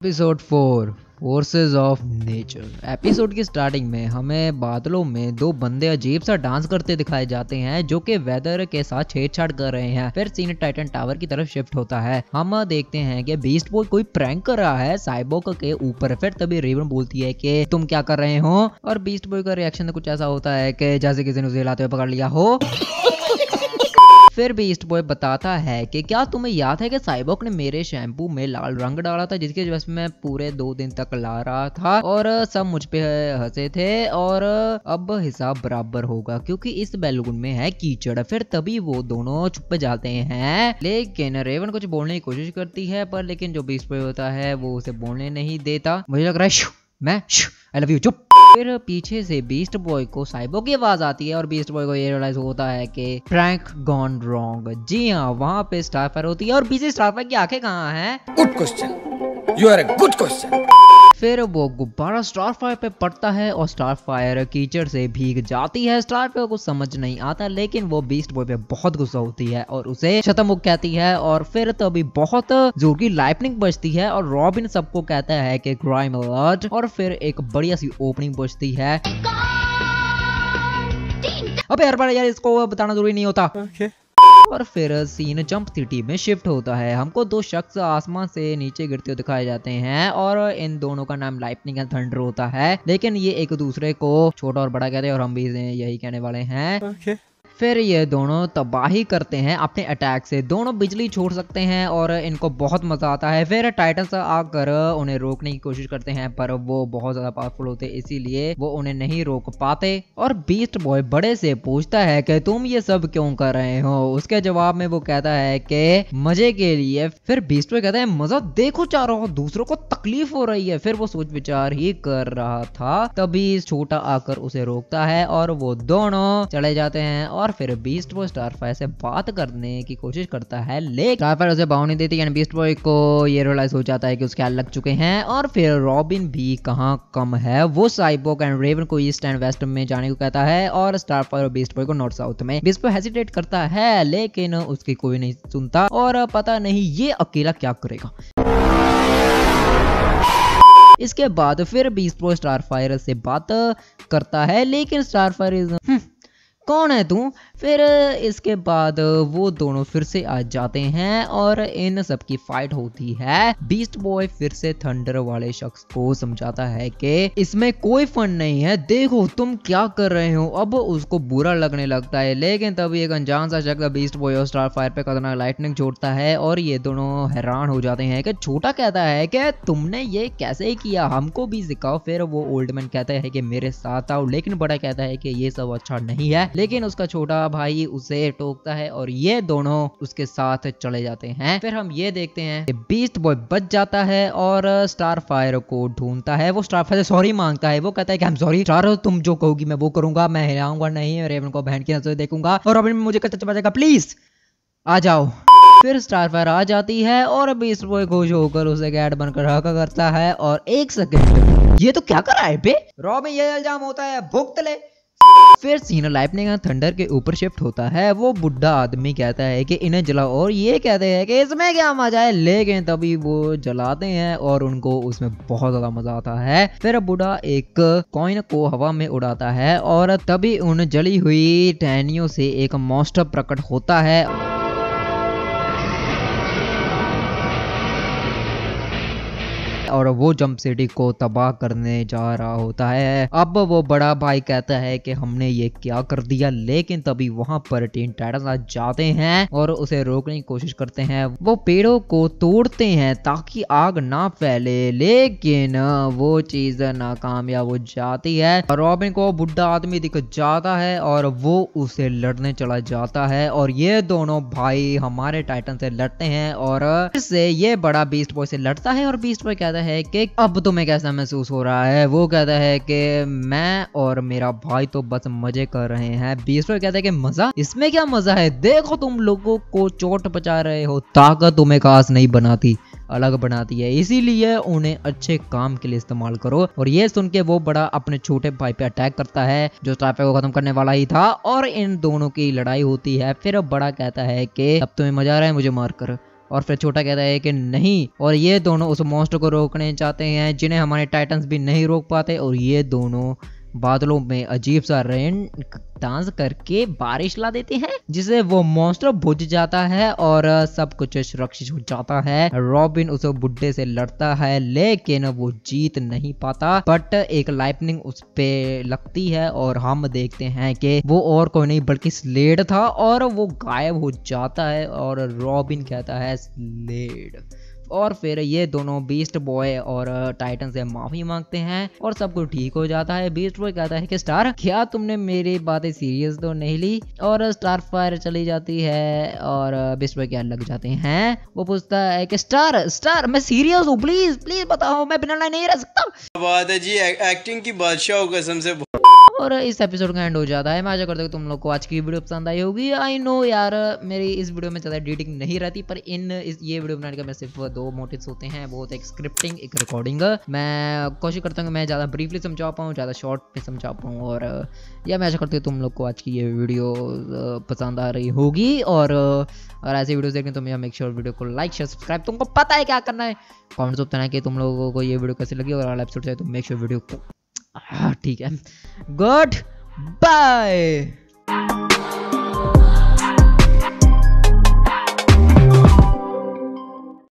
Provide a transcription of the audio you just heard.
Episode 4 forces of nature. Episode की starting में हमें बादलों में दो बंदे अजीब सा डांस करते दिखाए जाते हैं जो कि वेदर के साथ छेड़छाड़ कर रहे हैं। फिर सीन टाइटन टावर की तरफ शिफ्ट होता है। हम देखते हैं कि बीस्ट बॉय कोई प्रैंक कर रहा है साइबोर्ग के ऊपर। फिर तभी रेवन बोलती है कि तुम क्या कर रहे हो, और बीस्ट बॉय का रिएक्शन कुछ ऐसा होता है कि जैसे किसी ने उसे हिलाते हुए पकड़ लिया हो। फिर बीस्ट बॉय बताता है कि क्या तुम्हें याद है कि साइबोर्ग ने मेरे शैम्पू में लाल रंग डाला था जिसकी वजह से मैं पूरे 2 दिन तक ला रहा था और सब मुझ पे हंसे थे, और अब हिसाब बराबर होगा क्योंकि इस बैलून में है कीचड़। फिर तभी वो दोनों छुप जाते हैं, लेकिन रेवन कुछ बोलने की कोशिश करती है पर लेकिन जो बीस्ट बॉय होता है वो उसे बोलने नहीं देता। मुझे लग रहा है मैं आई लव यू चुप। फिर पीछे से बीस्ट बॉय को साइबोर्ग की आवाज आती है और बीस्ट बॉय को ये रियलाइज होता है कि प्रैंक गॉन रॉन्ग। जी हाँ, वहाँ पे स्टारफायर होती है और पीछे स्टारफायर की आंखें कहाँ हैं? Good question, you are a good question. फिर वो गुब्बारा स्टारफायर पे पड़ता है और स्टारफायर कीचड़ से भीग जाती है। स्टारफायर को समझ नहीं आता लेकिन वो बीस्ट बॉय पे बहुत गुस्सा होती है और उसे शतमुख कहती है। और फिर तभी बहुत जोर की लाइटनिंग बजती है और रॉबिन सबको कहता है कि क्राइम अलर्ट, और फिर एक बढ़िया सी ओपनिंग बजती है। अबे यार इसको बताना जरूरी नहीं होता। और फिर सीन जंप सिटी में शिफ्ट होता है। हमको दो शख्स आसमान से नीचे गिरते हुए दिखाए जाते हैं और इन दोनों का नाम लाइटनिंग एंड थंडर होता है, लेकिन ये एक दूसरे को छोटा और बड़ा कहते हैं और हम भी यही कहने वाले हैं। फिर ये दोनों तबाही करते हैं अपने अटैक से। दोनों बिजली छोड़ सकते हैं और इनको बहुत मजा आता है। फिर टाइटन्स आकर उन्हें रोकने की कोशिश करते हैं पर वो बहुत ज्यादा पावरफुल होते हैं इसीलिए वो उन्हें नहीं रोक पाते। और बीस्ट बॉय बड़े से पूछता है कि तुम ये सब क्यों कर रहे हो। उसके जवाब में वो कहता है कि मजे के लिए। फिर बीस्ट बॉय कहता है मजा देखो चारों, दूसरों को तकलीफ हो रही है। फिर वो सोच विचार ही कर रहा था तभी छोटा आकर उसे रोकता है और वो दोनों चले जाते हैं। और फिर बीस्ट बॉय स्टारफायर से बात करने की कोशिश करता है लेकिन स्टारफायर उसे बाहर नहीं देती। बीस्ट बॉय को ये रियलाइज हो जाता है कि उसके हाथ लग चुके हैं। और फिर रॉबिन भी कहाँ कम है, वो साइबोर्ग एंड रेवन को ईस्ट एंड वेस्ट में जाने को कहता है और स्टारफायर और बीस्ट बॉय को नॉर्थ साउथ में। बीस्ट बॉय हेजिटेट करता है लेकिन उसकी कोई नहीं सुनता और पता नहीं ये अकेला क्या करेगा। इसके बाद फिर बीस्ट बॉय स्टारफायर से बात करता है लेकिन स्टारफायर कौन है तू। फिर इसके बाद वो दोनों फिर से आ जाते हैं और इन सब की फाइट होती है। बीस्ट बॉय फिर से थंडर वाले शख्स को समझाता है कि इसमें कोई फन नहीं है, देखो तुम क्या कर रहे हो। अब उसको बुरा लगने लगता है लेकिन तभी एक अनजान सा शख्स बीस्ट बॉय और स्टारफायर पे खतरनाक लाइटनिंग छोड़ता है और ये दोनों हैरान हो जाते हैं कि छोटा कहता है कि तुमने ये कैसे किया, हमको भी सिखाओ। फिर वो ओल्ड मैन कहता है कि मेरे साथ आओ, लेकिन बड़ा कहता है कि ये सब अच्छा नहीं है, लेकिन उसका छोटा भाई उसे टोकता है और ये दोनों उसके साथ चले जाते हैं। फिर हम ये देखते हैं कि बीस्ट बॉय बच जाता है और स्टारफायर को ढूंढता है। वो स्टारफायर से सॉरी मांगता है, वो कहता है कि आई एम सॉरी स्टार, तुम जो कहोगी मैं वो करूंगा, मैं हिलाऊंगा नहीं, रेवन को बहन की नजर से देखूंगा और रॉबिन मुझे कच्चा बचेगा, प्लीज आ जाओ। फिर स्टारफायर आ जाती है और बीस्ट बॉय खुश होकर उसे गैड बनकर हक करता है। और एक सेकंड, ये तो क्या कर रहा है बे? रॉबिन ये इल्जाम होता है, भुगत ले। फिर सीन लाइटनिंग एंड थंडर के ऊपर शिफ्ट होता है। वो बुढ़ा आदमी कहता है कि इन्हें जलाओ और ये कहते हैं कि इसमें क्या मजा है, लेकिन तभी वो जलाते हैं और उनको उसमें बहुत ज्यादा मजा आता है। फिर बुढ़ा एक कॉइन को हवा में उड़ाता है और तभी उन जली हुई टहनियों से एक मॉन्स्टर प्रकट होता है और वो जंप सिटी को तबाह करने जा रहा होता है। अब वो बड़ा भाई कहता है कि हमने ये क्या कर दिया, लेकिन तभी वहां पर टीन टाइटन्स आ जाते हैं और उसे रोकने की कोशिश करते हैं। वो पेड़ों को तोड़ते हैं ताकि आग ना फैले, लेकिन वो चीज नाकामयाब हो जाती है। रॉबिन को बुढ़ा आदमी दिख जाता है और वो उसे लड़ने चला जाता है और ये दोनों भाई हमारे टाइटन से लड़ते हैं और फिर से ये बड़ा बीस्ट बॉय से लड़ता है और बीस्ट बॉय कहता है कि अब तुम्हें कैसा महसूस हो रहा है। वो कहता है कि मैं और मेरा भाई तो बस मजे कर रहे हैं। बीस्ट बॉय कहता है कि मजा, इसमें क्या मजा है, देखो तुम लोगों को चोट पहुंचा रहे हो, ताकत तुम्हें खास नहीं बनाती, अलग बनाती है, इसीलिए उन्हें अच्छे काम के लिए इस्तेमाल करो। और ये सुन के वो बड़ा अपने छोटे भाई पे अटैक करता है जो स्टारफायर को खत्म करने वाला ही था और इन दोनों की लड़ाई होती है। फिर बड़ा कहता है कि अब तुम्हें मजा आ रहा है मुझे मार कर, और फिर छोटा कहता है कि नहीं, और ये दोनों उस मॉन्स्टर को रोकने चाहते हैं जिन्हें हमारे टाइटन्स भी नहीं रोक पाते, और ये दोनों बादलों में अजीब सा रेन डांस करके बारिश ला देते हैं जिसे वो मॉन्स्टर बुझ जाता है और सब कुछ सुरक्षित हो जाता है। रॉबिन उस बुड्ढे से लड़ता है लेकिन वो जीत नहीं पाता, बट एक लाइटनिंग उस पे लगती है और हम देखते हैं कि वो और कोई नहीं बल्कि स्लेड था और वो गायब हो जाता है और रॉबिन कहता है स्लेड। और फिर ये दोनों बीस्ट बॉय और टाइटन से माफी मांगते हैं और सब कुछ ठीक हो जाता है। बीस्ट बॉय कहता है कि स्टार क्या तुमने मेरी बातें सीरियस तो नहीं ली, और स्टार फायर चली जाती है और बीस्ट बॉय क्या लग जाते हैं। वो पूछता है कि स्टार मैं सीरियस हूँ, प्लीज प्लीज बताओ, मैं बिना लाइन नहीं रह सकता। बात है जी, एक्टिंग की बादशाह हो कसम से। और इस एपिसोड का एंड हो जाता है। मैं आशा करता हूँ तुम लोग को आज की वीडियो पसंद आई होगी। आई नो यार मेरी इस वीडियो में ज़्यादा एडिटिंग नहीं रहती, पर ये वीडियो बनाने का मैं सिर्फ 2 मोटिव्स होते हैं, बहुत एक स्क्रिप्टिंग एक रिकॉर्डिंग। मैं कोशिश करता हूँ कि मैं ज़्यादा ब्रीफली समझा पाऊँ, ज़्यादा शॉर्ट में समझा पाऊँ, और या मैं आशा करती हूँ तुम लोग को आज की ये वीडियो पसंद आ रही होगी। और ऐसे वीडियोस देखने तो मेक श्योर वीडियो को लाइक शेयर सब्सक्राइब, तुमको पता है क्या करना है, कमेंट्स में बताना कि तुम लोगों को ये वीडियो कैसी लगी, और अगला एपिसोड चाहिए तो मेक श्योर वीडियो को ठीक है। Good bye.